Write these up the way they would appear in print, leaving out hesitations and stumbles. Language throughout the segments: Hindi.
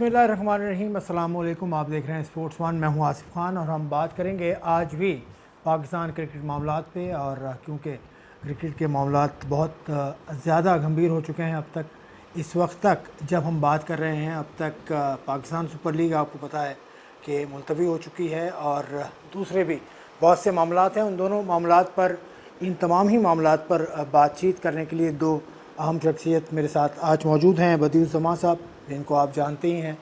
बिस्मिल्लाहिर्रहमानिर्रहीम। अस्सलाम वालेकुम। आप देख रहे हैं स्पोर्ट्स वन। मैं हूं आसिफ खान और हम बात करेंगे आज भी पाकिस्तान क्रिकेट मामलात पे। और क्योंकि क्रिकेट के मामलात बहुत ज़्यादा गंभीर हो चुके हैं अब तक, इस वक्त तक जब हम बात कर रहे हैं, अब तक पाकिस्तान सुपर लीग आपको पता है कि मुलतवी हो चुकी है और दूसरे भी बहुत से मामलात हैं। उन दोनों मामलात पर, इन तमाम ही मामलात पर बातचीत करने के लिए दो अहम शख्सियत मेरे साथ आज मौजूद हैं। बदियुज़्ज़मा साहब, जिनको आप जानते ही हैं,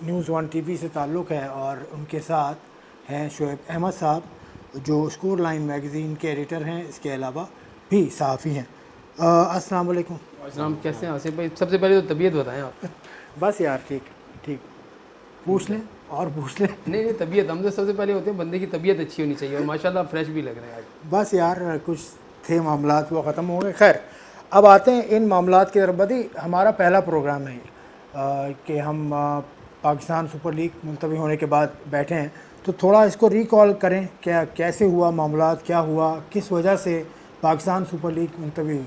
न्यूज़ वन टीवी से ताल्लुक़ है, और उनके साथ हैं शोएब अहमद साहब, जो स्कोर लाइन मैगज़ीन के एडिटर हैं, इसके अलावा भी सहाफ़ी हैं। अस्सलाम वालेकुम। अस्सलाम, कैसे हैं आसिफ भाई? सबसे पहले तो तबीयत बताएं आप। बस यार, ठीक ठीक, पूछ लें और पूछ लें। नहीं, तबीयत हम तो सबसे पहले होते हैं, बंदे की तबीयत अच्छी होनी चाहिए और माशाल्लाह फ्रेश भी लग रहे हैं आज। बस यार, कुछ थे मामलात वो ख़त्म हो गए। खैर, अब आते हैं इन मामलात की तरफ। बदी, हमारा पहला प्रोग्राम है कि हम पाकिस्तान सुपर लीग मुलतवी होने के बाद बैठे हैं, तो थोड़ा इसको रिकॉल करें। क्या कैसे हुआ मामलात, क्या हुआ, किस वजह से पाकिस्तान सुपर लीग मुलतवी हुई?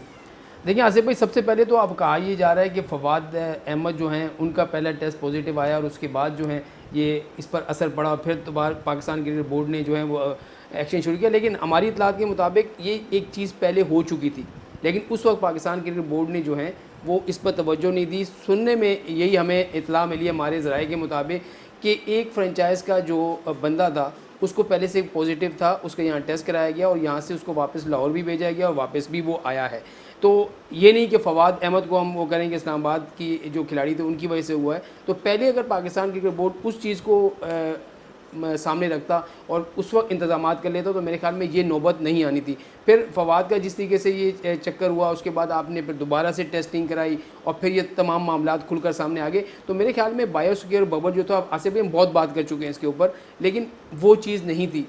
देखिए आसिफ भाई, सबसे पहले तो अब कहा ये जा रहा है कि फवाद अहमद जो हैं उनका पहला टेस्ट पॉजिटिव आया और उसके बाद जो है ये इस पर असर पड़ा और फिर दोबारा पाकिस्तान क्रिकेट बोर्ड ने जो है वो एक्शन शुरू किया। लेकिन हमारी इतलात के मुताबिक ये एक चीज़ पहले हो चुकी थी, लेकिन उस वक्त पाकिस्तान क्रिकेट बोर्ड ने जो है वो इस पर तवज्जो नहीं दी। सुनने में यही हमें इतला मिली हमारे ज़राए के मुताबिक कि एक फ्रेंचाइज़ का जो बंदा था उसको पहले से पॉजिटिव था, उसका यहाँ टेस्ट कराया गया और यहाँ से उसको वापस लाहौर भी भेजा गया और वापस भी वो आया है। तो ये नहीं कि फवाद अहमद को हम वो करेंगे इस्लामाबाद की जो खिलाड़ी थे उनकी वजह से हुआ है। तो पहले अगर पाकिस्तान क्रिकेट बोर्ड उस चीज़ को सामने रखता और उस वक्त इंतजाम कर लेता तो मेरे ख्याल में ये नौबत नहीं आनी थी। फिर फवाद का जिस तरीके से ये चक्कर हुआ, उसके बाद आपने फिर दोबारा से टेस्टिंग कराई और फिर ये तमाम मामलात खुलकर सामने आ गए। तो मेरे ख्याल में बायोसिक्योर बबल जो था, आसिफ भाई हम बहुत बात कर चुके हैं इसके ऊपर, लेकिन वो चीज़ नहीं थी।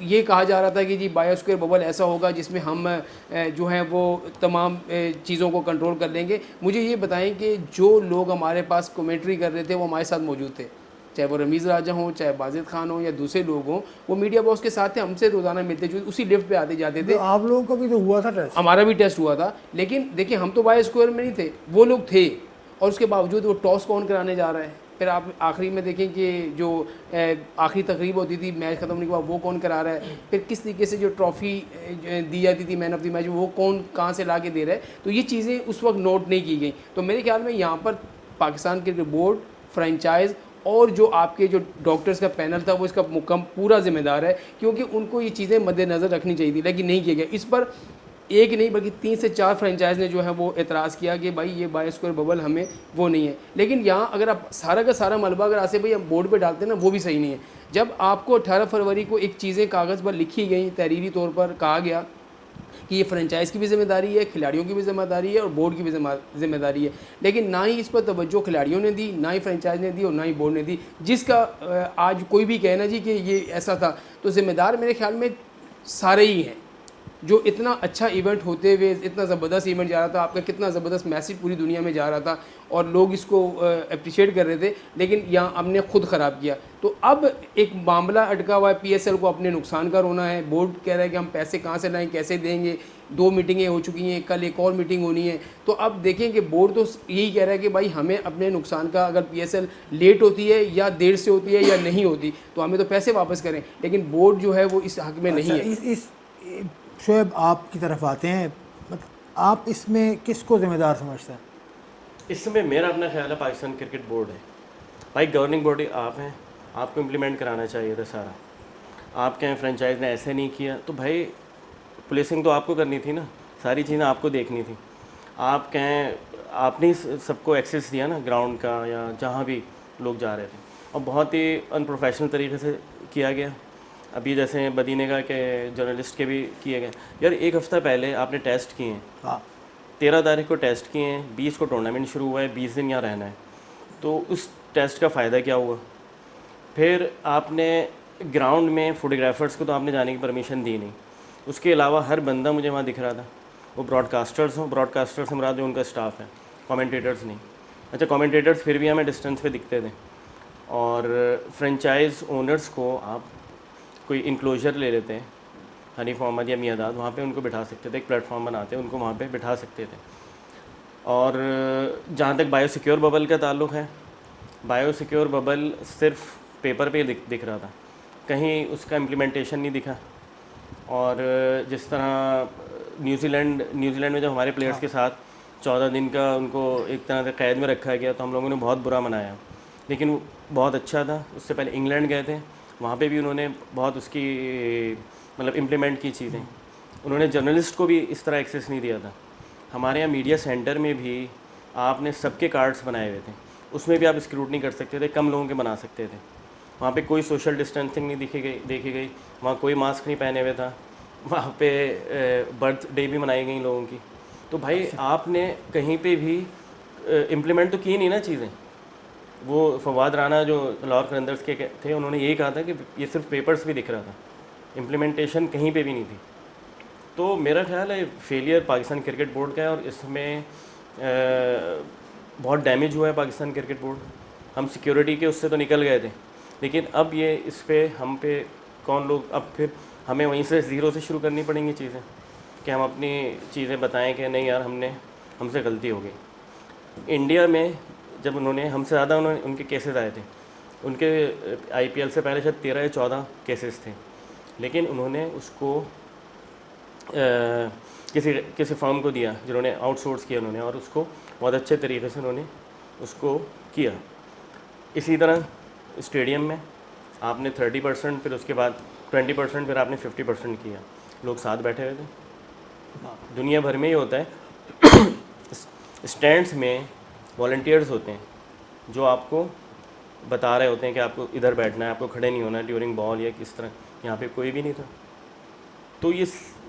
ये कहा जा रहा था कि जी बायोस्क्वायर बबल ऐसा होगा जिसमें हम जो हैं वो तमाम चीज़ों को कंट्रोल कर लेंगे। मुझे ये बताएं कि जो लोग हमारे पास कमेंट्री कर रहे थे वो हमारे साथ मौजूद थे, चाहे वो रमीज़ राजा हों, चाहे बाजिद खान हो या दूसरे लोग हों, वो मीडिया बॉस के साथ थे, हमसे रोज़ाना मिलते जो उसी लिफ्ट पे आते जाते थे। तो आप लोगों का भी तो हुआ था टेस्ट? हमारा भी टेस्ट हुआ था, लेकिन देखिए हम तो बायोस्क्वायर में नहीं थे, वो लोग थे, और उसके बावजूद वो टॉस कौन कराने जा रहा है। फिर आप आखिरी में देखें कि जो आखिरी तकरीब होती थी मैच ख़त्म होने के बाद वो कौन करा रहा है, फिर किस तरीके से जो ट्रॉफ़ी दी जाती थी मैन ऑफ द मैच वो कौन कहाँ से ला के दे रहा है। तो ये चीज़ें उस वक्त नोट नहीं की गई। तो मेरे ख्याल में यहाँ पर पाकिस्तान क्रिकेट बोर्ड, फ्रेंचाइज़ और जो आपके जो डॉक्टर्स का पैनल था वो इसका पूरा जिम्मेदार है, क्योंकि उनको ये चीज़ें मद्देनज़र रखनी चाहिए थी, लेकिन नहीं किया गया। इस पर एक नहीं बल्कि 3 से 4 फ्रेंचाइज ने जो है वो एतराज़ किया कि भाई ये बायोस्क्वायर बबल हमें वो नहीं है। लेकिन यहाँ अगर आप सारा का सारा मलबा अगर आसिफ भाई हम बोर्ड पे डालते हैं ना, वो भी सही नहीं है। जब आपको 18 फरवरी को एक चीज़ें कागज़ पर लिखी गई, तहरीरी तौर पर कहा गया कि ये फ्रेंचाइज़ की भी जिम्मेदारी है, खिलाड़ियों की भी जिम्मेदारी है और बोर्ड की भी जिम्मेदारी है, लेकिन ना ही इस पर तवज्जो खिलाड़ियों ने दी, ना ही फ्रेंचाइज ने दी और ना ही बोर्ड ने दी। जिसका आज कोई भी कहे ना जी कि ये ऐसा था, तो जिम्मेदार मेरे ख्याल में सारे ही हैं। जो इतना अच्छा इवेंट होते हुए इतना ज़बरदस्त इवेंट जा रहा था, आपका कितना ज़बरदस्त मैसेज पूरी दुनिया में जा रहा था और लोग इसको अप्रिशिएट कर रहे थे, लेकिन यहाँ हमने खुद ख़राब किया। तो अब एक मामला अटका हुआ है, PSL को अपने नुकसान का रोना है। बोर्ड कह रहा है कि हम पैसे कहाँ से लाएँ, कैसे देंगे। 2 मीटिंगें हो चुकी हैं, कल एक और मीटिंग होनी है। तो अब देखें कि बोर्ड तो यही कह रहा है कि भाई हमें अपने नुकसान का, अगर PSL लेट होती है या देर से होती है या नहीं होती तो हमें तो पैसे वापस करें, लेकिन बोर्ड जो है वो इस हक़ में नहीं है। शोएब, आपकी तरफ आते हैं, मतलब आप इसमें किसको ज़िम्मेदार समझते हैं? इसमें मेरा अपना ख्याल है पाकिस्तान क्रिकेट बोर्ड है। भाई गवर्निंग बॉडी आप हैं, आपको इम्प्लीमेंट कराना चाहिए था सारा। आप कहें फ्रेंचाइज ने ऐसे नहीं किया, तो भाई पुलिसिंग तो आपको करनी थी ना, सारी चीज़ें आपको देखनी थी। आप कहें आपने सबको एक्सेस दिया ना ग्राउंड का या जहाँ भी लोग जा रहे थे, और बहुत ही अनप्रोफेशनल तरीके से किया गया। अभी जैसे बदी ने कहा कि जर्नलिस्ट के भी किए गए। यार एक हफ़्ता पहले आपने टेस्ट किए हैं, हाँ 13 तारीख को टेस्ट किए हैं, 20 को टूर्नामेंट शुरू हुआ है, 20 दिन यहाँ रहना है, तो उस टेस्ट का फ़ायदा क्या हुआ? फिर आपने ग्राउंड में फोटोग्राफर्स को तो आपने जाने की परमिशन दी नहीं। उसके अलावा हर बंदा मुझे वहाँ दिख रहा था, वो ब्रॉडकास्टर्स हों, ब्रॉडकास्टर्स से मुराद जो उनका स्टाफ है, कमेंटेटर्स नहीं। अच्छा, कमेंटेटर्स फिर भी हमें डिस्टेंस पे दिखते थे। और फ्रेंचाइज ओनर्स को आप कोई इंक्लोजर ले लेते हैं, हनीफ मोहम्मद या मियादाद, वहाँ पे उनको बिठा सकते थे, एक प्लेटफॉर्म बनाते उनको वहाँ पे बिठा सकते थे। और जहाँ तक बायोसिक्योर बबल का ताल्लुक़ है, बायो सिक्योर बबल सिर्फ पेपर पे दिख रहा था, कहीं उसका इम्प्लीमेंटेशन नहीं दिखा। और जिस तरह न्यूजीलैंड में जब हमारे प्लेयर्स के साथ 14 दिन का उनको एक तरह से कैद में रखा गया तो हम लोगों ने बहुत बुरा मनाया, लेकिन वो बहुत अच्छा था। उससे पहले इंग्लैंड गए थे, वहाँ पे भी उन्होंने बहुत उसकी मतलब इम्प्लीमेंट की चीज़ें। उन्होंने जर्नलिस्ट को भी इस तरह एक्सेस नहीं दिया था। हमारे यहाँ मीडिया सेंटर में भी आपने सबके कार्ड्स बनाए हुए थे, उसमें भी आप स्क्रूटनी कर सकते थे, कम लोगों के बना सकते थे। वहाँ पे कोई सोशल डिस्टेंसिंग नहीं देखी गई, वहाँ कोई मास्क नहीं पहने हुए था, वहाँ पे बर्थडे भी मनाई गई लोगों की। तो भाई आपने कहीं पे भी इम्प्लीमेंट तो की नहीं ना चीज़ें। वो फवाद राना जो लाहौर कलंदर्स के थे, उन्होंने यही कहा था कि ये सिर्फ पेपर्स भी दिख रहा था, इम्प्लीमेंटेशन कहीं पे भी नहीं थी। तो मेरा ख्याल है फेलियर पाकिस्तान क्रिकेट बोर्ड का है, और इसमें बहुत डैमेज हुआ है पाकिस्तान क्रिकेट बोर्ड। हम सिक्योरिटी के उससे तो निकल गए थे, लेकिन अब ये इस पे हम पे कौन लोग, अब फिर हमें वहीं से ज़ीरो से शुरू करनी पड़ेंगी चीज़ें, कि हम अपनी चीज़ें बताएं कि नहीं यार हमसे गलती हो गई। इंडिया में जब हमसे ज़्यादा उनके केसेस आए थे, उनके आईपीएल से पहले शायद 13 या 14 केसेस थे, लेकिन उन्होंने उसको किसी फर्म को दिया जिन्होंने आउटसोर्स किया उन्होंने, और उसको बहुत अच्छे तरीके से उन्होंने उसको किया। इसी तरह स्टेडियम में आपने 30%, फिर उसके बाद 20%, फिर आपने 50% किया। लोग साथ बैठे हुए थे। दुनिया भर में ही होता है। स्टैंड्स में वॉलंटियर्स होते हैं जो आपको बता रहे होते हैं कि आपको इधर बैठना है, आपको खड़े नहीं होना है ड्यूरिंग बॉल या किस तरह। यहाँ पे कोई भी नहीं था। तो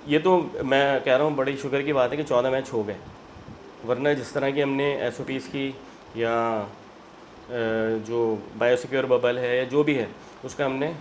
ये तो मैं कह रहा हूँ बड़ी शुक्र की बात है कि 14 मैच हो गए, वरना जिस तरह की हमने SOPs की या जो बायोसिक्योर बबल है या जो भी है उसका हमने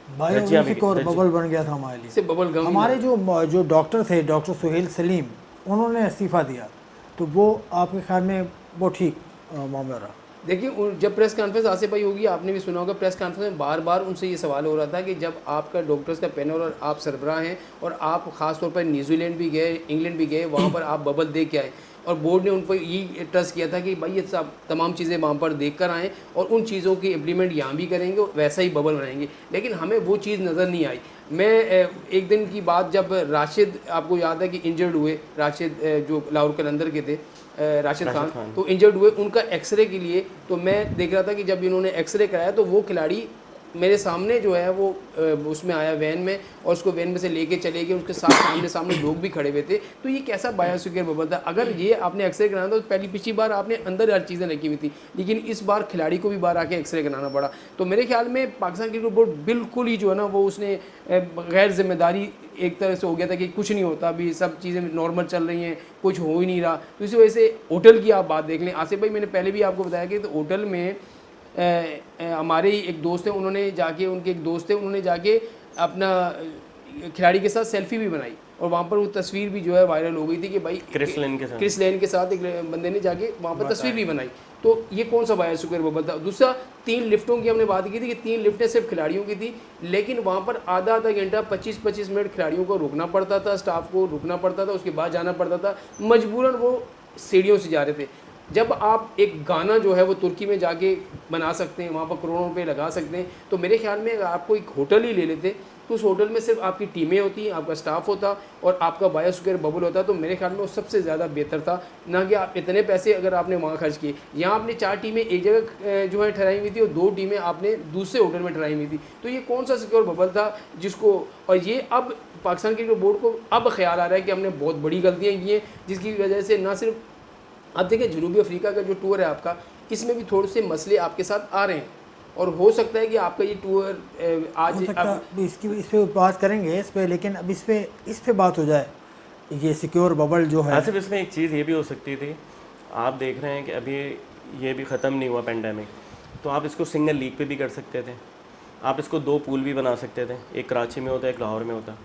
बायोसिक्योर बबल बन गया था हमारे लिए। से बबल गम हमारे जो डॉक्टर थे, डॉक्टर सुहेल सलीम, उन्होंने इस्तीफ़ा दिया, तो वो आपके ख्याल में वो ठीक मामला रहा? देखिए, जब प्रेस कॉन्फ्रेंस आसिफ भाई होगी, आपने भी सुना होगा, प्रेस कॉन्फ्रेंस में बार बार उनसे ये सवाल हो रहा था कि जब आपका डॉक्टर्स का पैनल और आप सरबराह हैं और आप ख़ास तौर पर न्यूजीलैंड भी गए, इंग्लैंड भी गए, वहाँ पर आप बबल देख के आए, और बोर्ड ने उन पर ये ट्रस्ट किया था कि भाई ये सब तमाम चीज़ें वहाँ पर देख कर आएँ और उन चीज़ों की इम्प्लीमेंट यहाँ भी करेंगे और वैसा ही बबल बनाएंगे। लेकिन हमें वो चीज़ नज़र नहीं आई। मैं एक दिन की बात, जब राशिद, आपको याद है कि इंजर्ड हुए, राशिद जो लाहौर कलंदर के थे, राशिद खान, तो इंजर्ड हुए, उनका एक्सरे के लिए, तो मैं देख रहा था कि जब इन्होंने एक्सरे कराया तो वो खिलाड़ी मेरे सामने जो है वो उसमें आया वैन में, और उसको वैन में से लेके चले गए, उसके साथ सामने लोग भी खड़े हुए थे। तो ये कैसा बायोसिक्योर बबल था? अगर ये आपने एक्सरे कराना था तो पिछली बार आपने अंदर हर चीज़ें रखी हुई थी, लेकिन इस बार खिलाड़ी को भी बाहर आके एक्सरे कराना पड़ा। तो मेरे ख्याल में पाकिस्तान क्रिकेट बोर्ड बिल्कुल ही जो है ना वो उसने गैर जिम्मेदारी एक तरह से हो गया था कि कुछ नहीं होता, अभी सब चीज़ें नॉर्मल चल रही हैं, कुछ हो ही नहीं रहा। तो इसी वजह से होटल की आप बात देख लें आसिफ भाई, मैंने पहले भी आपको बताया कि तो होटल में हमारे ही एक दोस्त हैं, उन्होंने जाके अपना खिलाड़ी के साथ सेल्फी भी बनाई, और वहाँ पर वो तस्वीर भी जो है वायरल हो गई थी कि भाई क्रिस लेन के साथ एक बंदे ने जाके वहाँ पर तस्वीर भी बनाई। तो ये कौन सा बायोसिक्योर बबल था? दूसरा, 3 लिफ्टों की हमने बात की थी कि 3 लिफ्टें सिर्फ खिलाड़ियों की थी, लेकिन वहाँ पर आधा घंटा 25-25 मिनट खिलाड़ियों को रुकना पड़ता था, स्टाफ को रुकना पड़ता था, उसके बाद जाना पड़ता था, मजबूरन वो सीढ़ियों से जा रहे थे। जब आप एक गाना जो है वो तुर्की में जाके बना सकते हैं, वहाँ पर करोड़ों रुपए लगा सकते हैं, तो मेरे ख्याल में अगर आपको एक होटल ही ले लेते तो उस होटल में सिर्फ आपकी टीमें होती, आपका स्टाफ होता और आपका बायोसिक्योर बबल होता, तो मेरे ख्याल में वो सबसे ज़्यादा बेहतर था, ना कि आप इतने पैसे अगर आपने वहाँ खर्च किए। यहाँ आपने 4 टीमें एक जगह जो है ठहराई हुई थी और 2 टीमें आपने दूसरे होटल में ठहराई हुई थी। तो ये कौन सा सिक्योर बबल था जिसको, और ये अब पाकिस्तान क्रिकेट बोर्ड को अब ख्याल आ रहा है कि हमने बहुत बड़ी गलतियाँ की हैं, जिसकी वजह से ना सिर्फ अब देखिए जनूबी अफ्रीका का जो टूर है आपका, इसमें भी थोड़े से मसले आपके साथ आ रहे हैं, और हो सकता है कि आपका ये टूर आज इस पे बात करेंगे इस पे, लेकिन अब इस पे बात हो जाए, ये सिक्योर बबल जो है। सिर्फ इसमें एक चीज़ ये भी हो सकती थी, आप देख रहे हैं कि अभी ये भी ख़त्म नहीं हुआ पेंडेमिक, तो आप इसको सिंगल लीग पे भी कर सकते थे, आप इसको 2 पूल भी बना सकते थे, एक कराची में होता एक लाहौर में होता।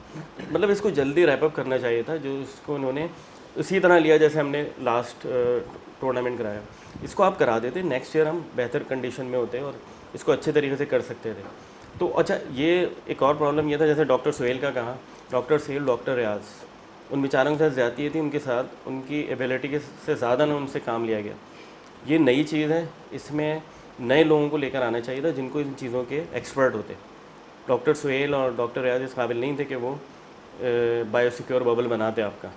मतलब इसको जल्दी रैपअप करना चाहिए था, जो इसको उन्होंने उसी तरह लिया जैसे हमने लास्ट टूर्नामेंट कराया, इसको आप करा देते, नेक्स्ट ईयर हम बेहतर कंडीशन में होते और इसको अच्छे तरीके से कर सकते थे। तो अच्छा, ये एक और प्रॉब्लम ये था, जैसे डॉक्टर सुहेल का कहा, डॉक्टर सुहेल, डॉक्टर रियाज, उन बेचारों के साथ ज़्यादती थी, उनके साथ उनकी एबिलिटी से ज़्यादा ना उनसे काम लिया गया। ये नई चीज़ है, इसमें नए लोगों को लेकर आना चाहिए था जिनको इन चीज़ों के एक्सपर्ट होते। डॉक्टर सुहेल और डॉक्टर रियाज इस काबिल नहीं थे कि वो बायोसिक्योर बबल बनाते आपका,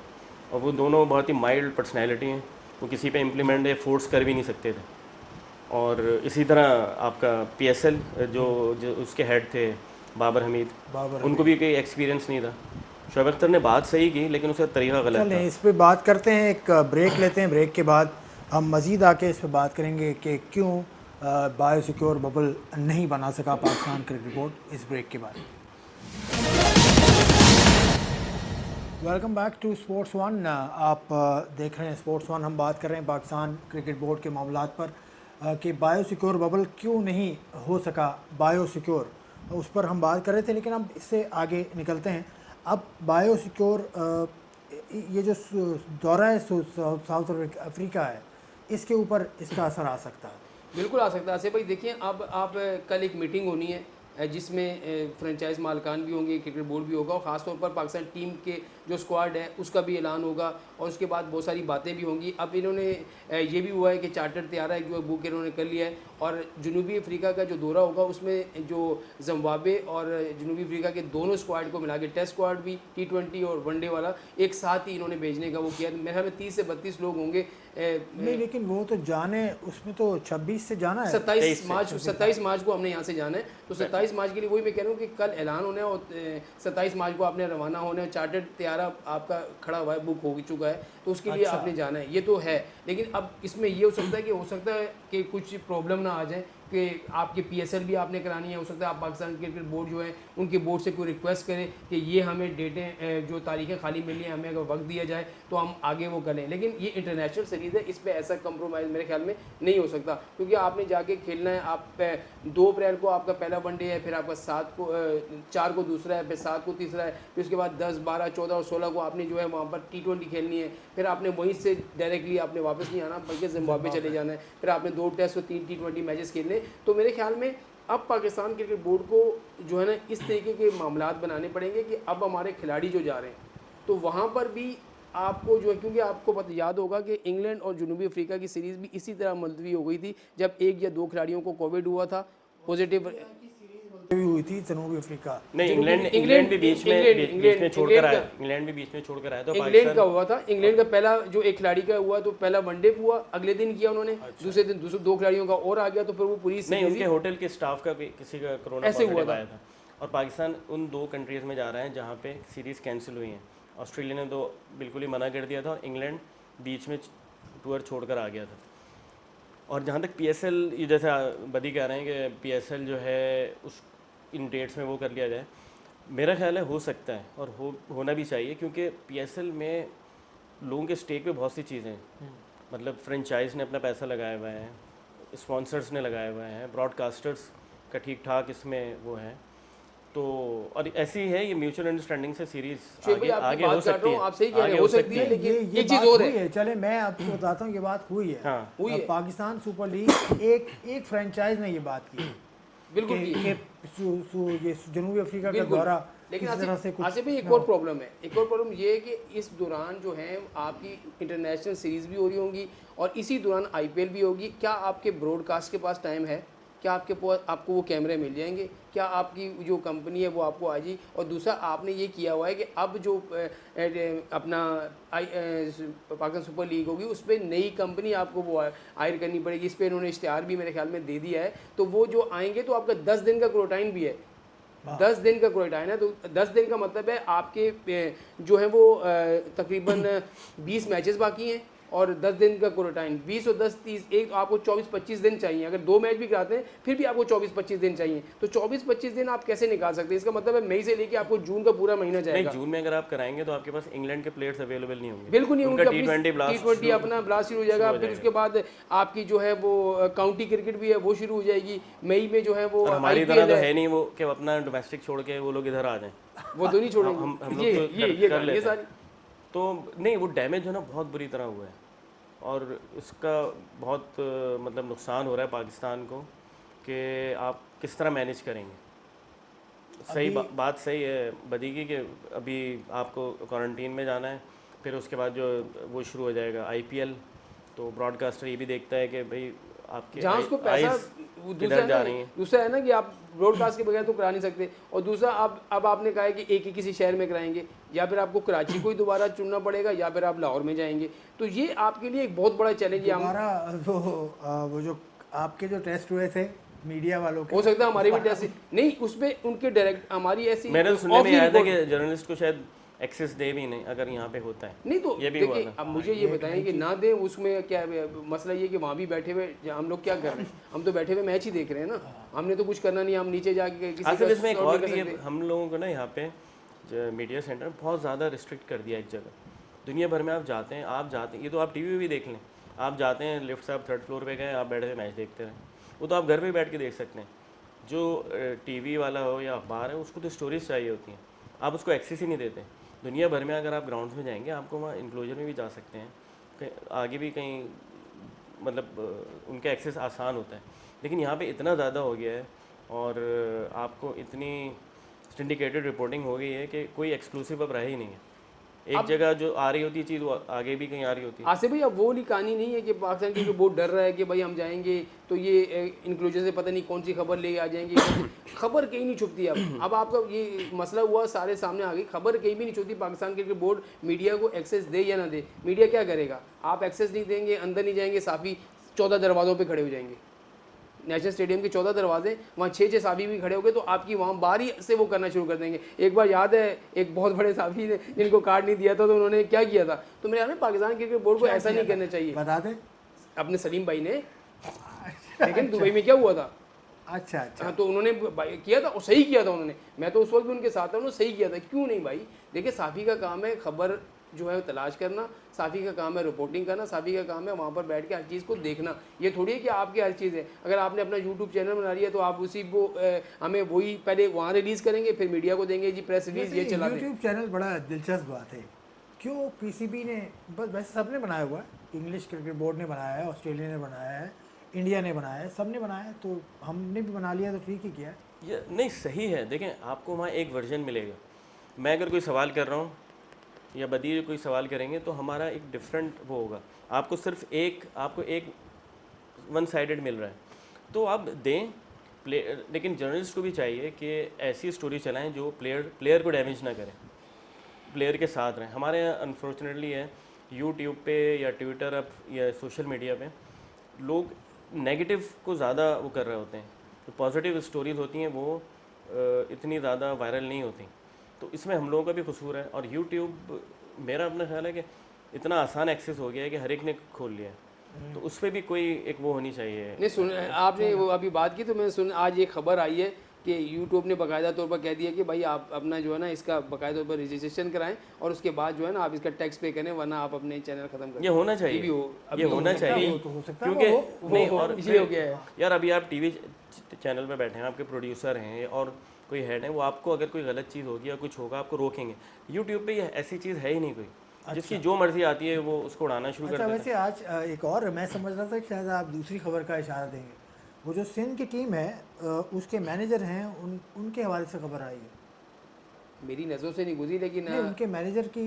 और वो दोनों बहुत ही माइल्ड पर्सनैलिटी हैं, वो किसी पे इम्प्लीमेंट फोर्स कर भी नहीं सकते थे। और इसी तरह आपका PSL जो उसके हेड थे बाबर हमीद, उनको भी कोई एक्सपीरियंस नहीं था। शोएब अख्तर ने बात सही की लेकिन उसका तरीका गलत था। चलें इस पे बात करते हैं, एक ब्रेक लेते हैं, ब्रेक के बाद हम मज़ीद आके इस पे बात करेंगे कि क्यों बायोसिक्योर बबल नहीं बना सका पाकिस्तान क्रिकेट बोर्ड, इस ब्रेक के बाद। Welcome back to Sports One. आप देख रहे हैं स्पोर्ट्स वन। हम बात कर रहे हैं पाकिस्तान क्रिकेट बोर्ड के मामलात पर कि बायोसिक्योर बबल क्यों नहीं हो सका बायोसिक्योर, उस पर हम बात कर रहे थे। लेकिन अब इससे आगे निकलते हैं। अब बायोसिक्योर ये जो दौरा है साउथ अफ्रीका है, इसके ऊपर इसका असर आ सकता है? बिल्कुल आ सकता है आसिफ भाई। देखिए अब आप कल एक मीटिंग होनी है जिसमें फ्रेंचाइज मालकान भी होंगे, क्रिकेट बोर्ड भी होगा, और ख़ासतौर पर पाकिस्तान टीम के जो स्क्वाड है उसका भी ऐलान होगा, और उसके बाद बहुत सारी बातें भी होंगी। अब इन्होंने ये भी हुआ है कि चार्टर तैयार है, जो बुक इन्होंने कर लिया है, और जनूबी अफ्रीका का जो दौरा होगा उसमें जो जिम्बाब्वे और जनूबी अफ्रीका के दोनों स्क्वाड को मिला के, टेस्ट स्क्वाड भी, T20 और वनडे वाला एक साथ ही इन्होंने भेजने का वो किया। मेरे ख्याल में 30 से 32 लोग होंगे। नहीं, लेकिन वो तो जाने, उसमें तो 26 से जाना है, 27 मार्च को हमने यहाँ से जाना है। तो 27 मार्च के लिए वही मैं कह रहा हूँ कि कल ऐलान होना है और 27 मार्च को आपने रवाना होना है। चार्टर्ड तैयारा आपका खड़ा हुआ है, बुक हो चुका है, तो उसके लिए आपने जाना है, ये तो है। लेकिन अब इसमें ये हो सकता है कि कुछ प्रॉब्लम ना आ जाए कि आपके PSL भी आपने करानी है। हो सकता है आप पाकिस्तान क्रिकेट बोर्ड जो है उनके बोर्ड से कोई रिक्वेस्ट करें कि ये हमें डेटें जो तारीखें खाली मिली हैं हमें अगर वक्त दिया जाए तो हम आगे वो करें। लेकिन ये इंटरनेशनल सीरीज़ है, इस पर ऐसा कंप्रोमाइज़ मेरे ख्याल में नहीं हो सकता, क्योंकि आपने जाके खेलना है। आप 2 अप्रैल को आपका पहला वनडे है, फिर आपका 4 को दूसरा है, फिर 7 को तीसरा है, फिर उसके बाद 10, 12, 14 और 16 को आपने जो है वहाँ पर T20 खेलनी है। फिर आपने वहीं से डायरेक्टली आपने वापस नहीं आना बल्कि जिम्बाब्वे चले जाना है। फिर आपने 2 टेस्ट और 3 T20 मैचेस खेलने। तो मेरे ख्याल में अब पाकिस्तान क्रिकेट बोर्ड को जो है ना इस तरीके के मामलात बनाने पड़ेंगे कि अब हमारे खिलाड़ी जो जा रहे हैं तो वहाँ पर भी आपको जो है, क्योंकि आपको पता याद होगा कि इंग्लैंड और जनूबी अफ्रीका की सीरीज़ भी इसी तरह मुलतवी हो गई थी जब 1 या 2 खिलाड़ियों को कोविड हुआ था पॉजिटिव भी हुई थी जनूबी अफ्रीका। नहीं, इंग्लैंड भी बीच में छोड़कर आया। इंग्लैंड भी बीच में छोड़कर आया। तो इंग्लैंड का हुआ था, इंग्लैंड का पहला जो एक खिलाड़ी का हुआ तो पहला वनडे हुआ, अगले दिन किया उन्होंने, दूसरे दिन 2 खिलाड़ियों का और आ गया, तो फिर वो पूरी नहीं, उनके होटल के स्टाफ का भी किसी का कोरोना ऐसे हुआ आया था। और पाकिस्तान उन 2 कंट्रीज़ में जा रहा है जहाँ पे सीरीज़ कैंसिल हुई हैं। ऑस्ट्रेलिया ने तो बिल्कुल ही मना कर दिया था और इंग्लैंड बीच में टूर छोड़कर आ गया था। और जहाँ तक PSL, ये जैसे बदी कह रहे हैं कि PSL जो है उस इन डेट्स में वो कर लिया जाए, मेरा ख्याल है हो सकता है और होना भी चाहिए, क्योंकि PSL में लोगों के स्टेक पे बहुत सी चीज़ें हैं। मतलब फ्रेंचाइज ने अपना पैसा लगाया हुआ है, स्पॉन्सर्स ने लगाया हुआ है, ब्रॉडकास्टर्स का ठीक ठाक इसमें वो है। तो और ऐसी है ये म्यूचुअल अंडरस्टैंडिंग से सीरीज आगे हो सकती है। आप सही कह रहे हैं, हो सकती है, लेकिन ये एक चीज़ और है। चले मैं आपको बताता हूँ, ये बात हुई है। हाँ, हुई है। पाकिस्तान सुपर लीग एक फ्रेंचाइज ने ये बात की बिल्कुल कि ये जनूबी अफ्रीका का दौरा लेकिन इस तरह से कुछ आसिफ भाई एक और प्रॉब्लम है। एक और प्रॉब्लम ये है कि इस दौरान जो है आपकी इंटरनेशनल सीरीज़ भी हो रही होंगी और इसी दौरान IPL भी होगी। क्या आपके ब्रॉडकास्ट के पास टाइम है? क्या आपको वो कैमरे मिल जाएंगे? क्या आपकी जो कंपनी है वो आपको आ जाएगी? और दूसरा आपने ये किया हुआ है कि अब जो अपना पाकिस्तान सुपर लीग होगी उस पर नई कंपनी आपको वो हायर करनी पड़ेगी। इस पर इन्होंने इश्तिहार भी मेरे ख्याल में दे दिया है। तो वो जो आएंगे तो आपका 10 दिन का क्वारंटाइन भी है। 10 दिन का क्वारंटाइन है, तो 10 दिन का मतलब है आपके जो है वो तकरीबन 20 मैचेस बाकी हैं और 10 दिन का क्वारंटाइन। 20 और 10 30 एक आपको 24-25 दिन चाहिए। अगर 2 मैच भी कराते हैं फिर भी आपको 24-25 दिन चाहिए। तो 24-25 दिन आप कैसे निकाल सकते हैं? इसका मतलब है मई से लेके आपको जून का पूरा महीना जाएगा। नहीं, जून में अगर आप कराएंगे तो आपके पास इंग्लैंड के प्लेयर्स अवेलेबल नहीं होंगे। बिल्कुल नहीं होंगे। T20 अपना ब्लास्ट शुरू हो जाएगा। फिर उसके बाद आपकी जो है वो काउंटी क्रिकेट भी है वो शुरू हो जाएगी मई में। जो है वो हमारी तरह तो है नहीं वो कि अपना डोमेस्टिक छोड़ के वो लोग इधर आ जाएं। वो तो नहीं छोड़ेंगे। ये सारी तो नहीं, वो डैमेज जो ना बहुत बुरी तरह हुआ है और इसका बहुत मतलब नुकसान हो रहा है पाकिस्तान को कि आप किस तरह मैनेज करेंगे। सही बात सही है बदी की कि अभी आपको क्वारंटीन में जाना है, फिर उसके बाद जो वो शुरू हो जाएगा IPL। तो ब्रॉडकास्टर ये भी देखता है कि भाई आपके जहाँ उसको पैसा eyes दूसरा किधर जा है रही ना, हैं। दूसरा है ना कि आप ब्रॉडकास्ट के बगैर तो करा नहीं सकते, और दूसरा अब आपने कहा है कि एक ही किसी शहर में कराएंगे, या फिर आपको कराची को ही दोबारा चुनना पड़ेगा, या फिर आप लाहौर में जाएंगे। तो ये आपके लिए एक बहुत बड़ा चैलेंज है। हम दोबारा वो जो आपके जो टेस्ट हुए थे मीडिया वालों के, हो सकता है हमारी भी टेस्ट नहीं, उसमें उनके डायरेक्ट हमारी ऐसी मेरे तो सुनने off में the आया था record- कि जर्नलिस्ट को शायद एक्सेस दे भी नहीं अगर यहाँ पे होता है। नहीं तो ये भी हुआ देखिए, था। अब मुझे ये बताएं कि ना दें, उसमें क्या मसला ये कि वहाँ भी बैठे हुए हम लोग क्या कर रहे हैं, हम तो बैठे हुए मैच ही देख रहे हैं ना, हमने तो कुछ करना नहीं, हम नीचे जाके किसी असल का इसमें एक sort और नहीं भी कर है, सकते। हम लोगों को ना यहाँ पे मीडिया सेंटर बहुत ज़्यादा रिस्ट्रिक्ट कर दिया एक जगह। दुनिया भर में आप जाते हैं, ये तो आप टीवी पे भी देख लें, आप जाते हैं लिफ्ट से, आप 3rd फ्लोर पे गए, आप बैठे हुए मैच देखते रहे, वो तो आप घर पे बैठ के देख सकते हैं। जो टीवी वाला हो या अखबार है, उसको तो स्टोरीज चाहिए होती हैं, आप उसको एक्सेस ही नहीं देते। दुनिया भर में अगर आप ग्राउंड्स में जाएंगे, आपको वहाँ इंक्लोजर में भी जा सकते हैं, आगे भी कहीं मतलब उनका एक्सेस आसान होता है। लेकिन यहाँ पे इतना ज़्यादा हो गया है और आपको इतनी सिंडिकेटेड रिपोर्टिंग हो गई है कि कोई एक्सक्लूसिव अब रहा ही नहीं है। एक जगह जो आ रही होती है चीज़, वो आगे भी कहीं आ रही होती है। आसिफ भाई, अब वो वाली कहानी नहीं है कि पाकिस्तान की बहुत डर रहा है कि भाई हम जाएंगे तो ये इंक्लूजन से पता नहीं कौन सी खबर ले आ जाएंगे। खबर कहीं नहीं छुपती। अब आपका ये मसला हुआ, सारे सामने आ गई, खबर कहीं भी नहीं छुपती। पाकिस्तान क्रिकेट बोर्ड मीडिया को एक्सेस दे या ना दे, मीडिया क्या करेगा? आप एक्सेस नहीं देंगे, अंदर नहीं जाएंगे, साफ़ी 14 दरवाज़ों पर खड़े हो जाएंगे। नेशनल स्टेडियम के 14 दरवाजे, वहाँ 6 साफी भी खड़े हो गए तो आपकी वहाँ बारी से वो करना शुरू कर देंगे। एक बार याद है, एक बहुत बड़े साफी ने जिनको कार्ड नहीं दिया था, तो उन्होंने क्या किया था, तो मेरे ख्याल में पाकिस्तान क्रिकेट बोर्ड को ऐसा नहीं करना चाहिए। बता दें अपने सलीम भाई ने, लेकिन दुबई में क्या हुआ था, अच्छा अच्छा हाँ, तो उन्होंने किया था और सही किया था उन्होंने। मैं तो उस वक्त भी उनके साथ था, उन्होंने सही किया था। क्यों नहीं भाई? देखिए, साफ़ी का काम है खबर जो है तलाश करना, साफ़ी का काम है रिपोर्टिंग करना, साफ़ी का काम है वहाँ पर बैठ के हर चीज़ को देखना। ये थोड़ी है कि आपकी हर चीज़ है। अगर आपने अपना यूट्यूब चैनल बना लिया तो आप उसी को हमें वही पहले वहाँ रिलीज़ करेंगे, फिर मीडिया को देंगे जी प्रेस रिलीज ये चला दें। यूट्यूब चैनल बड़ा दिलचस्प बात है। क्यों पीसीबी ने, बस वैसे सबने बनाया हुआ है, इंग्लिश क्रिकेट बोर्ड ने बनाया है, ऑस्ट्रेलिया ने बनाया है, इंडिया ने बनाया है, सब ने बनाया है, तो हमने भी बना लिया तो ठीक ही किया है। ये नहीं सही है। देखें, आपको वहाँ एक वर्जन मिलेगा। मैं अगर कोई सवाल कर रहा हूँ या बदीर कोई सवाल करेंगे तो हमारा एक डिफरेंट वो होगा। आपको सिर्फ आपको एक वन साइडेड मिल रहा है, तो आप दें लेकिन जर्नलिस्ट को भी चाहिए कि ऐसी स्टोरी चलाएं जो प्लेयर को डैमेज ना करें, प्लेयर के साथ रहें। हमारे यहाँ अनफॉर्चुनेटली है यूट्यूब पे या ट्विटर अब या सोशल मीडिया पे लोग नेगेटिव को ज़्यादा वो कर रहे होते हैं, तो पॉजिटिव स्टोरीज होती हैं वो इतनी ज़्यादा वायरल नहीं होती। तो इसमें हम लोगों का भी कसूर है। और यूट्यूब मेरा अपना ख्याल है कि इतना आसान एक्सेस हो गया है कि हर एक ने खोल लिया है, तो उस पर भी कोई एक वो होनी चाहिए। नहीं सुन, आपने वो अभी बात की तो मैं सुन, आज ये खबर आई है कि यूट्यूब ने बाकायदा तौर पर कह दिया कि भाई आप अपना जो है ना इसका बाकायदा तौर पर रजिस्ट्रेशन कराएं और उसके बाद जो है ना आप इसका टैक्स पे करें, वरना आप अपने चैनल खत्म करें। ये होना चाहिए, ये होना चाहिए, तो हो सकता है क्योंकि नहीं और ये हो गया है यार अभी आप टीवी चैनल पे बैठे हैं, आपके प्रोड्यूसर हैं और कोई हेड है, वो आपको अगर कोई गलत चीज़ होगी या कुछ होगा आपको रोकेंगे। यूट्यूब पे ये ऐसी चीज़ है ही नहीं कोई, जिसकी जो मर्जी आती है वो उसको उड़ाना शुरू कर अच्छा, देता है। वैसे आज एक और मैं समझ रहा था कि शायद आप दूसरी खबर का इशारा देंगे। वो जो सिंध की टीम है उसके मैनेजर हैं, उनके हवाले से खबर आई है। मेरी नज़रों से नहीं गुजरी, लेकिन नहीं, उनके मैनेजर की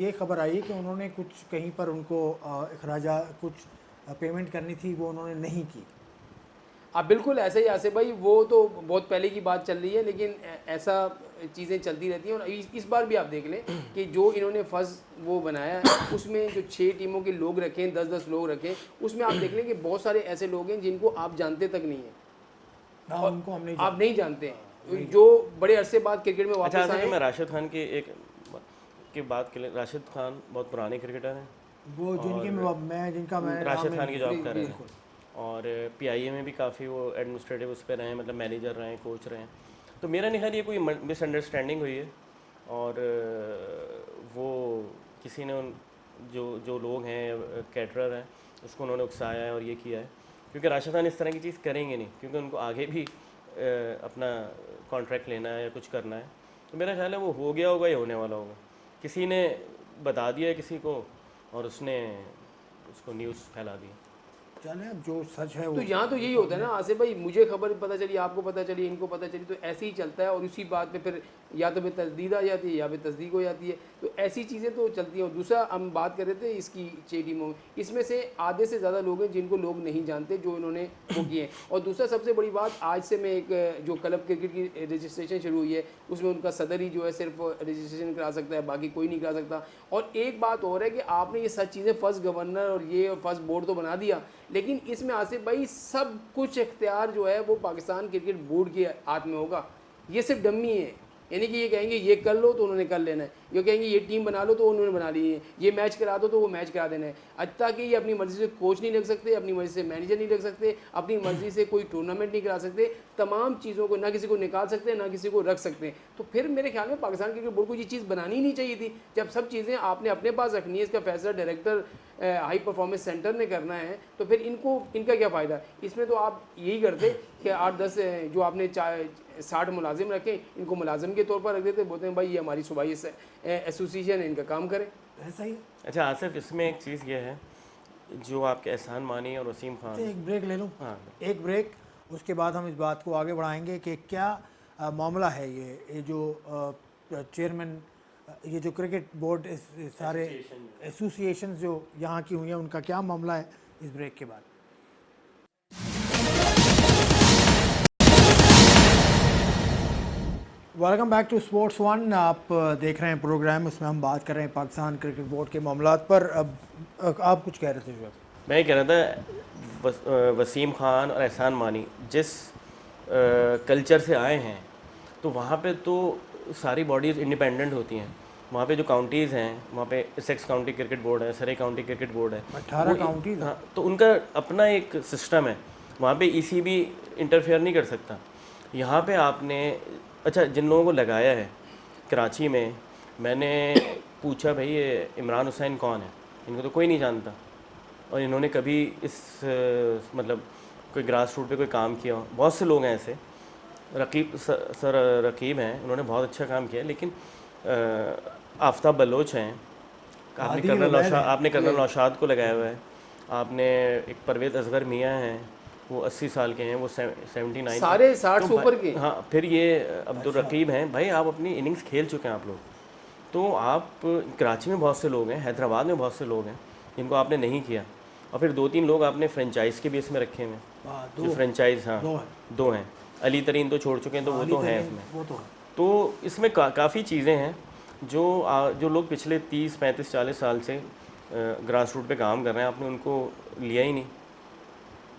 ये खबर आई है कि उन्होंने कुछ कहीं पर उनको अखराजा कुछ पेमेंट करनी थी, वो उन्होंने नहीं की। आप बिल्कुल ऐसे ही आसिफ भाई, वो तो बहुत पहले की बात चल रही है, लेकिन ऐसा चीज़ें चलती रहती हैं। और इस बार भी आप देख लें कि जो इन्होंने फर्स्ट वो बनाया है उसमें जो 6 टीमों के लोग रखें, 10-10 लोग रखें, उसमें आप देख लें कि बहुत सारे ऐसे लोग हैं जिनको आप जानते तक नहीं हैं, और उनको हम नहीं आप नहीं जानते हैं, जो बड़े अरसे बाद क्रिकेट में वापस अच्छा, आए। मैं राशिद खान की बात के लिए, राशिद खान बहुत पुराने क्रिकेटर हैं, वो जिनका मैं राशिद खान की जॉब कर रहे हैं और PIA में भी काफ़ी वो एडमिनिस्ट्रेटिव उस पर रहे हैं, मतलब मैनेजर रहे हैं, कोच रहे हैं। तो मेरा नहीं ख्याल ये कोई मिसअंडरस्टैंडिंग हुई है और वो किसी ने जो लोग हैं कैटरर हैं उसको उन्होंने उकसाया है और ये किया है, क्योंकि राशिद खान इस तरह की चीज़ करेंगे नहीं, क्योंकि उनको आगे भी अपना कॉन्ट्रैक्ट लेना है या कुछ करना है। तो मेरा ख्याल है वो हो गया होगा या होने वाला होगा, किसी ने बता दिया है किसी को और उसने उसको न्यूज़ फैला दी। चलें अब जो सच है वो तो यहाँ तो यही होता है ना आसिफ भाई, मुझे खबर पता चली, आपको पता चली, इनको पता चली, तो ऐसे ही चलता है और उसी बात पे फिर या तो फिर तस्दीद आ जाती है या फिर तस्दीक हो जाती है। तो ऐसी चीज़ें तो चलती हैं। और दूसरा हम बात कर रहे थे इसकी 6 टीमों में, इसमें से आधे से ज़्यादा लोग हैं जिनको लोग नहीं जानते जो इन्होंने वो किए हैं। और दूसरा सबसे बड़ी बात, आज से मैं एक जो क्लब क्रिकेट की रजिस्ट्रेशन शुरू हुई है उसमें उनका सदर ही जो है सिर्फ रजिस्ट्रेशन करा सकता है, बाकी कोई नहीं करा सकता। और एक बात और है कि आपने ये सब चीज़ें फर्स्ट गवर्नर और ये फर्स्ट बोर्ड तो बना दिया, लेकिन इसमें आसिफ भाई सब कुछ इख्तियार जो है वो पाकिस्तान क्रिकेट बोर्ड के हाथ में होगा। ये सिर्फ डम्मी है, यानी कि ये कहेंगे ये कर लो तो उन्होंने कर लेना है, ये कहेंगे ये टीम बना लो तो उन्होंने बना ली है, ये मैच करा दो तो वो मैच करा देना है। अच्छा कि ये अपनी मर्ज़ी से कोच नहीं लग सकते, अपनी मर्ज़ी से मैनेजर नहीं लग सकते, अपनी मर्ज़ी से कोई टूर्नामेंट नहीं करा सकते, तमाम चीज़ों को ना किसी को निकाल सकते हैं ना किसी को रख सकते हैं। तो फिर मेरे ख्याल में पाकिस्तान क्रिकेट बोर्ड को ये चीज़ बनानी ही नहीं चाहिए थी। जब सब चीज़ें आपने अपने पास रखनी है, इसका फैसला डायरेक्टर हाई परफॉर्मेंस सेंटर ने करना है, तो फिर इनका क्या फ़ायदा। इसमें तो आप यही करते कि 8-10 जो आपने 60 मुलाजिम रखे, इनको मुलाजिम के तौर पर रख देते, बोलते हैं भाई ये हमारी सूबाई एसोसिएशन है, इनका काम करें। ऐसा ही है। अच्छा आसिफ, इसमें एक चीज़ ये है जो आपके एहसान मानी और वसीम खान, एक ब्रेक ले लूँ। हाँ एक ब्रेक, उसके बाद हम इस बात को आगे बढ़ाएंगे कि क्या मामला है ये जो चेयरमैन, ये जो क्रिकेट बोर्ड सारे एसोसिएशन जो यहाँ की हुई हैं उनका क्या मामला है, इस ब्रेक के बाद। Welcome back to Sports One. आप देख रहे हैं प्रोग्राम, उसमें हम बात कर रहे हैं पाकिस्तान क्रिकेट बोर्ड के मामलात पर। अब आप कुछ कह रहे थे जो? मैं ये कह रहा था वसीम खान और एहसान मानी जिस कल्चर से आए हैं, तो वहाँ पे तो सारी बॉडीज़ इंडिपेंडेंट होती हैं। वहाँ पे जो काउंटीज़ हैं, वहाँ पे एसेक्स काउंटी क्रिकेट बोर्ड है, सरे काउंटी क्रिकेट बोर्ड है, 18 काउंटीज़। हाँ, तो उनका अपना एक सिस्टम है। वहाँ पे ECB इंटरफेयर नहीं कर सकता। यहाँ पे आपने, अच्छा, जिन लोगों को लगाया है कराची में, मैंने पूछा भाई ये इमरान हुसैन कौन है, इनको तो कोई नहीं जानता, और इन्होंने कभी इस मतलब कोई ग्रास रूट पे कोई काम किया हो। बहुत से लोग हैं ऐसे, रकीब सर रकीब हैं, उन्होंने बहुत अच्छा काम किया, लेकिन आफ्ताब बलोच हैं, आपने कर्नल नौशाद को लगाया हुआ है, आपने एक परवेज़ असगर मियाँ हैं, वो 80 साल के हैं, वो 79 सारे 60 से ऊपर के। हाँ, फिर ये अब्दुल रकीब हैं। भाई आप अपनी इनिंग्स खेल चुके हैं आप लोग, तो आप कराची में बहुत से लोग हैं, हैदराबाद में बहुत से लोग हैं जिनको आपने नहीं किया, और फिर 2-3 लोग आपने फ्रेंचाइज के बेस में रखे हुए हैं, जो फ्रेंचाइज, हाँ 2 हैं, अली तरीन तो छोड़ चुके हैं, तो वो तो हैं इसमें। तो इसमें काफ़ी चीज़ें हैं जो लोग पिछले 30-35-40 साल से ग्रास रूट पे काम कर रहे हैं, आपने उनको लिया ही नहीं।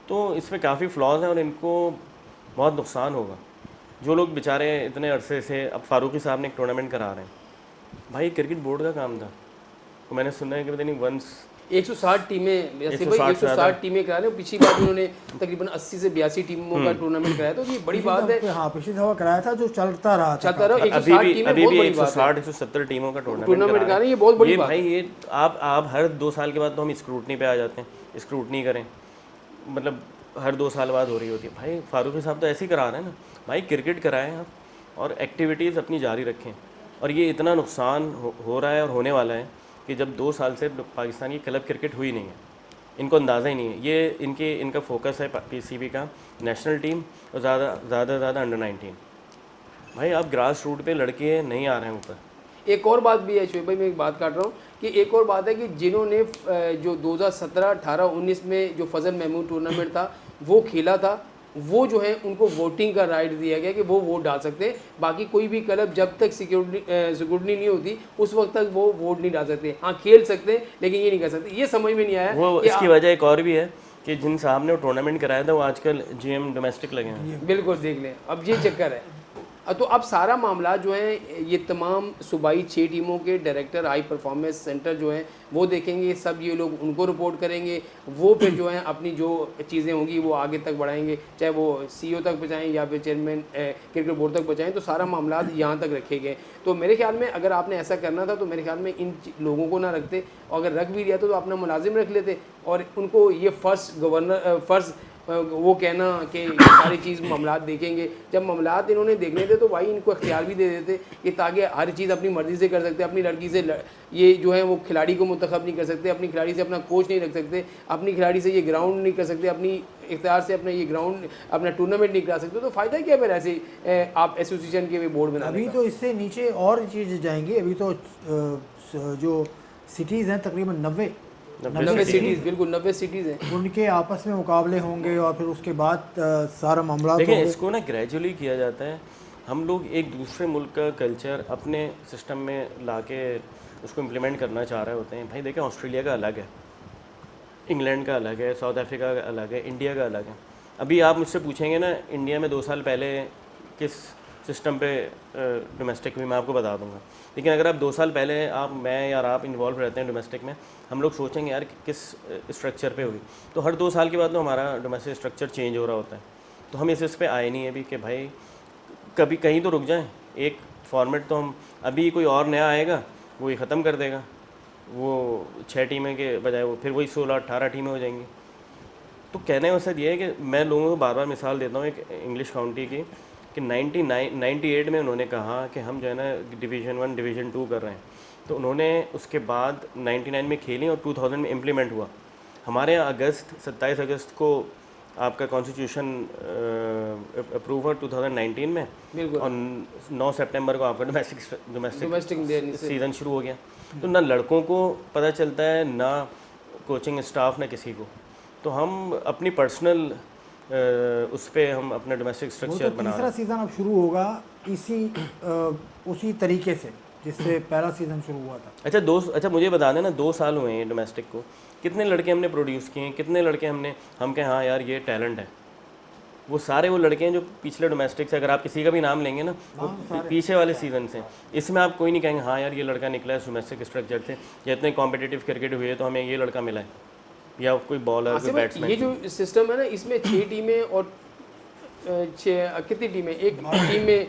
तो इसमें काफ़ी फ्लॉज हैं और इनको बहुत नुकसान होगा। जो लोग बेचारे इतने अरसे से, अब फारूकी साहब ने एक टूर्नामेंट करा रहे हैं, भाई क्रिकेट बोर्ड का काम था। तो मैंने सुना है कि पता नहीं 160 टीमें, 160 टीमें करा रहे हैं। पिछली बार उन्होंने तकरीबन 80 से 82 टीमों का टूर्नामेंट कराया, तो ये बड़ी बात है। हाँ, पिछली दफा कराया था जो चलता रहा। 160 टीमें, अभी भी 160-170 टीमों का टूर्नामेंट करा रहे हैं, ये बहुत बड़ी बात है भाई। ये आप हर 2 साल के बाद तो हम स्क्रूटनी पे आ जाते हैं, स्क्रूटनी करें, मतलब हर 2 साल बाद हो रही होती है। भाई फारूकी साहब तो ऐसे ही करा रहे हैं ना, भाई क्रिकेट कराएं आप और एक्टिविटीज़ अपनी जारी रखें। और ये इतना नुकसान हो रहा है और होने वाला है कि जब 2 साल से पाकिस्तान की क्लब क्रिकेट हुई नहीं है, इनको अंदाज़ा ही नहीं है। ये इनका फोकस है PCB का नेशनल टीम और ज़्यादा अंडर 19। भाई आप ग्रास रूट पे लड़के नहीं आ रहे हैं ऊपर। एक और बात भी है शोएब भाई, मैं एक बात काट रहा हूँ कि एक और बात है कि जिन्होंने जो 2017, 18, 19 में जो फजल महमूद टूर्नामेंट था वो खेला था, वो जो है उनको वोटिंग का राइट दिया गया कि वो वोट डाल सकते हैं। बाकी कोई भी क्लब जब तक सिक्योरिटी नहीं होती उस वक्त तक वो वोट नहीं डाल सकते। हाँ, खेल सकते हैं लेकिन ये नहीं कर सकते। ये समझ में नहीं आया। वो इसकी वजह एक और भी है कि जिन साहब ने टूर्नामेंट कराया था वो आजकल GM डोमेस्टिक लगे हैं। बिल्कुल, देख लें, अब ये चक्कर है। तो अब सारा मामला जो है ये तमाम सूबाई 6 टीमों के डायरेक्टर हाई परफॉर्मेंस सेंटर जो हैं वो देखेंगे, सब ये लोग उनको रिपोर्ट करेंगे, वो फिर जो है अपनी जो चीज़ें होंगी वो आगे तक बढ़ाएंगे, चाहे वो CEO तक पहुँचाएँ या फिर चेयरमैन क्रिकेट बोर्ड तक पहुँचाएँ। तो सारा मामला यहाँ तक रखे गए। तो मेरे ख्याल में अगर आपने ऐसा करना था तो मेरे ख्याल में इन लोगों को ना रखते, और अगर रख भी लिया तो अपना मुलाजिम रख लेते और उनको ये फर्स्ट वो कहना कि ये सारी चीज़ मामलात देखेंगे, जब मामलात इन्होंने देखने थे तो भाई इनको इख्तियार भी दे देते कि ताकि हर चीज़ अपनी मर्ज़ी से कर सकते, अपनी लड़की से ये जो है वो खिलाड़ी को मुंतखब नहीं कर सकते, अपनी खिलाड़ी से अपना कोच नहीं रख सकते, अपनी खिलाड़ी से ये ग्राउंड नहीं कर सकते, अपनी इख्तियार से अपना ये ग्राउंड अपना टूर्नामेंट नहीं करा सकते, तो फ़ायदा क्या फिर ऐसे आप एसोसिएशन के भी बोर्ड बना। अभी तो इससे नीचे और चीज़ जाएंगी। अभी तो जो सिटीज़ हैं तकरीबन 90 सिटीज़, बिल्कुल 90 सिटीज़ हैं, उनके आपस में मुकाबले होंगे और फिर उसके बाद सारा मामला। देखिए इसको ना ग्रेजुअली किया जाता है। हम लोग एक दूसरे मुल्क का कल्चर अपने सिस्टम में लाके उसको इम्प्लीमेंट करना चाह रहे होते हैं। भाई देखें ऑस्ट्रेलिया का अलग है, इंग्लैंड का अलग है, साउथ अफ्रीका का अलग है, इंडिया का अलग है। अभी आप मुझसे पूछेंगे ना इंडिया में 2 साल पहले किस सिस्टम पे डोमेस्टिक हुई, मैं आपको बता दूंगा। लेकिन अगर आप 2 साल पहले मैं या आप इन्वॉल्व रहते हैं डोमेस्टिक में, हम लोग सोचेंगे यार किस स्ट्रक्चर पे हुई। तो हर 2 साल के बाद तो हमारा डोमेस्टिक स्ट्रक्चर चेंज हो रहा होता है। तो हम इस पे आए नहीं है अभी कि भाई कभी कहीं तो रुक जाएं। एक फॉर्मेट तो हम अभी कोई और नया आएगा वो ही ख़त्म कर देगा, वो 6 टीमें के बजाय वो फिर वही 16-18 टीमें हो जाएंगी। तो कहने का मकसद ये है कि मैं लोगों को बार बार मिसाल देता हूँ एक इंग्लिश काउंटी की कि 98 में उन्होंने कहा कि हम जो है ना डिवीज़न 1 डिवीज़न 2 कर रहे हैं। तो उन्होंने उसके बाद 99 में खेली और 2000 में इम्प्लीमेंट हुआ। हमारे यहाँ 27 अगस्त को आपका कॉन्स्टिट्यूशन अप्रूव हुआ 2019 में, और 9 सितंबर को आपका डोमेस्टिक सीज़न शुरू हो गया। तो ना लड़कों को पता चलता है ना कोचिंग स्टाफ ना किसी को। तो हम अपनी पर्सनल उस पर हम अपना डोमेस्टिक स्ट्रक्चर बना रहे हैं। तीसरा सीज़न अब शुरू होगा उसी तरीके से जिससे पहला सीज़न शुरू हुआ था। अच्छा मुझे बता देना 2 साल हुए हैं डोमेस्टिक को, कितने लड़के हमने प्रोड्यूस किए हैं, कितने लड़के हम कहें हाँ यार ये टैलेंट है। वो सारे वो लड़के हैं जो पिछले डोमेस्टिक से, अगर आप किसी का भी नाम लेंगे ना वो पीछे वाले सीज़न से। इसमें आप कोई नहीं कहेंगे हाँ यार ये लड़का निकला है डोमेस्टिक स्ट्रक्चर से, या इतने कॉम्पिटिटिव क्रिकेट हुए तो हमें ये लड़का मिला है, या कोई बॉलर कोई बैट्समैन। ये जो सिस्टम है ना इसमें 6 टीमें और 6 कितनी टीमें, एक टीम में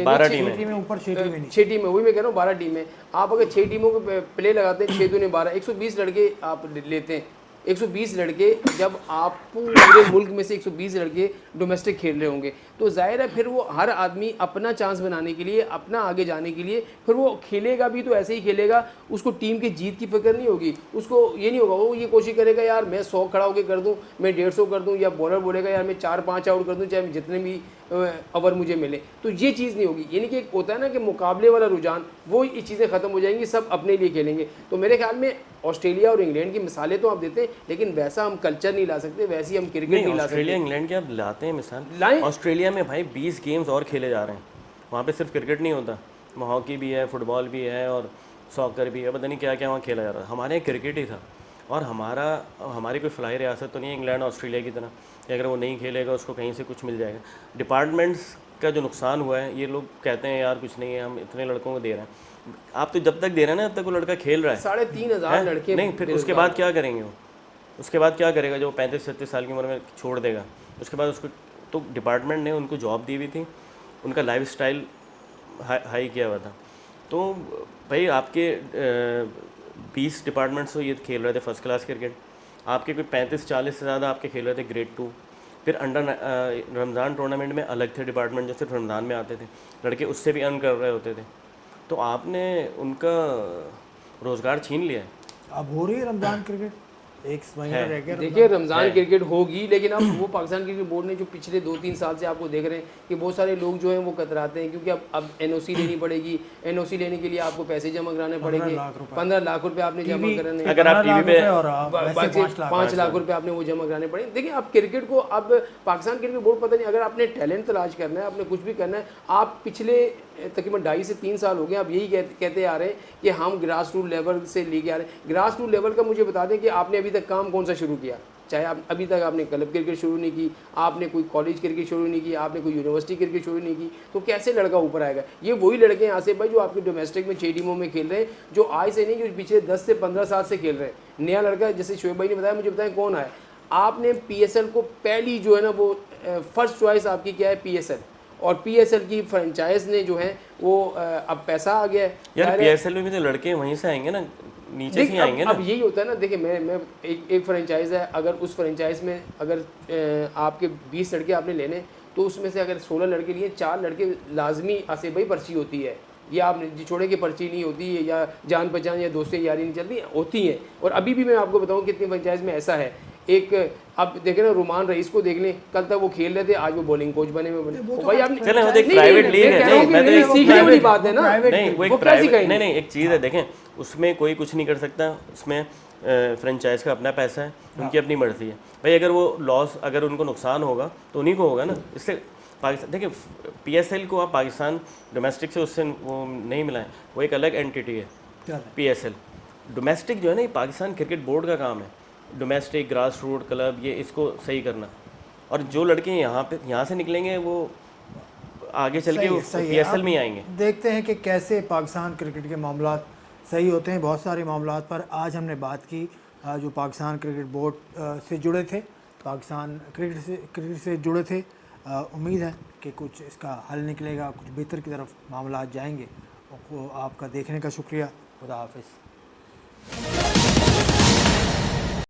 12 टीमें ऊपर 6 टीमें 6 टीमें, वही मैं कह रहा हूँ 12 टीमें। आप अगर 6 टीमों को प्ले लगाते हैं 6 दूने 12, 120 लड़के आप लेते हैं। 120 लड़के, जब आप पूरे मुल्क में से 120 लड़के डोमेस्टिक खेल रहे होंगे तो जाहिर है फिर वो हर आदमी अपना चांस बनाने के लिए, अपना आगे जाने के लिए फिर वो खेलेगा भी तो ऐसे ही खेलेगा। उसको टीम की जीत की फिक्र नहीं होगी, उसको ये नहीं होगा वो ये कोशिश करेगा यार मैं 100 खड़ा होकर कर दूं, मैं 150 कर दूं, या बॉलर बोलेगा यार मैं 4-5 आउट कर दूं चाहे जितने भी ओवर मुझे मिले। तो ये चीज़ नहीं होगी। यानी कि एक होता है ना कि मुकाबले वाला रुझान, वो ये चीज़ें ख़त्म हो जाएंगी, सब अपने लिए खेलेंगे। तो मेरे ख्याल में ऑस्ट्रेलिया और इंग्लैंड की मिसालें तो आप देते हैं, लेकिन वैसा हम कल्चर नहीं ला सकते, वैसी हम क्रिकेट नहीं ला सकते। ऑस्ट्रेलिया इंग्लैंड के आप लाते हैं मिसाल, ऑस्ट्रेलिया में भाई 20 गेम्स और खेले जा रहे हैं। वहाँ पे सिर्फ क्रिकेट नहीं होता, वहाँ हॉकी भी है, फुटबॉल भी है और सॉकर भी है, पता नहीं क्या क्या वहाँ खेला जा रहा है। हमारे यहाँ क्रिकेट ही था। और हमारी कोई फलाई रियासत तो नहीं है इंग्लैंड ऑस्ट्रेलिया की तरह कि अगर वो नहीं खेलेगा उसको कहीं से कुछ मिल जाएगा। डिपार्टमेंट्स का जो नुकसान हुआ है, ये लोग कहते हैं यार कुछ नहीं है, हम इतने लड़कों को दे रहे हैं। आप तो जब तक दे रहे हैं ना, जब तक वो लड़का खेल रहा है 3,500 लड़के नहीं, फिर उसके बाद क्या करेंगे वो? उसके बाद क्या करेगा जो 35-36 साल की उम्र में छोड़ देगा? उसके बाद उसको तो डिपार्टमेंट ने उनको जॉब दी हुई थी, उनका लाइफ स्टाइल हाई किया हुआ था। तो भाई आपके 20 डिपार्टमेंट्स तो ये खेल रहे थे फर्स्ट क्लास क्रिकेट, आपके कोई 35-40 से ज़्यादा आपके खेल रहे थे ग्रेड 2। फिर अंडर रमज़ान टूर्नामेंट में अलग थे डिपार्टमेंट जो सिर्फ रमज़ान में आते थे, लड़के उससे भी अर्न कर रहे होते थे। तो आपने उनका रोज़गार छीन लिया है। अब हो रही है रमज़ान क्रिकेट, एक महीना रह गया। देखिए रमज़ान क्रिकेट होगी, लेकिन अब वो पाकिस्तान क्रिकेट बोर्ड ने जो पिछले 2-3 साल से आपको देख रहे हैं कि बहुत सारे लोग जो हैं वो कतराते हैं, क्योंकि अब NOC लेनी पड़ेगी। NOC लेने के लिए आपको पैसे जमा कराने पड़ेंगे, 15 लाख रुपए आपने जमा कराने, अगर आप टीवी पे 5 लाख रुपए आपने वो जमा कराने पड़ेंगे। देखिए आप क्रिकेट को, अब पाकिस्तान क्रिकेट बोर्ड पता नहीं, अगर आपने टैलेंट तलाश करना है, आपने कुछ भी करना है, आप पिछले तकरीबन 2.5 से 3 साल हो गए आप यही कहते आ रहे हैं कि हम ग्रास रूट लेवल से लेके आ रहे हैं। ग्रास रूट लेवल का मुझे बता दें कि आपने अभी तक काम कौन सा शुरू किया? चाहे आप अभी तक आपने क्लब क्रिकेट शुरू नहीं की, आपने कोई कॉलेज क्रिकेट शुरू नहीं की, आपने कोई यूनिवर्सिटी क्रिकेट शुरू नहीं की, तो कैसे लड़का ऊपर आएगा? ये वही लड़के हैं आसिफ भाई जो आपके डोमेस्टिक में 6 टीमों में खेल रहे हैं, जो आज से नहीं, जो पिछले 10 से 15 साल से खेल रहे हैं। नया लड़का जैसे शोएब भाई ने बताया, मुझे बताएं कौन आया? आपने PSL को पहली जो है ना वो फर्स्ट चॉइस आपकी क्या है? PSL। और PSL की फ्रेंचाइज ने जो है वो अब पैसा आ गया है यार। PSL में भी तो लड़के वहीं से आएंगे ना, नीचे से ही देखिए आएंगे ना। अब यही होता है ना, देखिए मैं एक फ्रेंचाइज है, अगर उस फ्रेंचाइज में अगर आपके 20 लड़के आपने लेने, तो उसमें से अगर 16 लड़के लिए 4 लड़के लाजमी आसिफ भाई पर्ची होती है, या आप छोड़े की पर्ची नहीं होती है, या जान पहचान या दोस्ती यारी नहीं चलती, होती है। और अभी भी मैं आपको बताऊं कितनी फ्रेंचाइज में ऐसा है, एक अब देखे ना रुमान रईस को देख लें, कल तक वो खेल रहे थे, आज वो बॉलिंग कोच बने हुए बने। तो भाई आपने चलें, वो देख नहीं, प्राइवेट नहीं, लीग मैं है, कह रहा हूँ कि नहीं, मैं तो नहीं, एक सीखने वाली private- बात है ना। private नहीं वो एक वो क्या प्राइवेट, सिखाएंगे? नहीं एक चीज़ है, देखें उसमें कोई कुछ नहीं कर सकता, उसमें फ्रेंचाइज का अपना पैसा है, उनकी अपनी मर्जी है भाई। अगर वो लॉस, अगर उनको नुकसान होगा तो उन्हीं को होगा ना। इससे पाकिस्तान देखिए, PSL को आप पाकिस्तान डोमेस्टिक से उससे वो नहीं मिलाएं, वो एक अलग एंटिटी है PSL। डोमेस्टिक जो है ना, ये पाकिस्तान क्रिकेट बोर्ड का काम है, डोमेस्टिक ग्रास रूट क्लब, ये इसको सही करना। और जो लड़के यहाँ से निकलेंगे वो आगे चल के वो PSL में ही आएंगे। देखते हैं कि कैसे पाकिस्तान क्रिकेट के मामलात सही होते हैं। बहुत सारे मामलात पर आज हमने बात की जो पाकिस्तान क्रिकेट बोर्ड से जुड़े थे, पाकिस्तान क्रिकेट से जुड़े थे। उम्मीद है कि कुछ इसका हल निकलेगा, कुछ बेहतर की तरफ मामलात जाएंगे। आपका देखने का शुक्रिया। खुदा हाफिज़।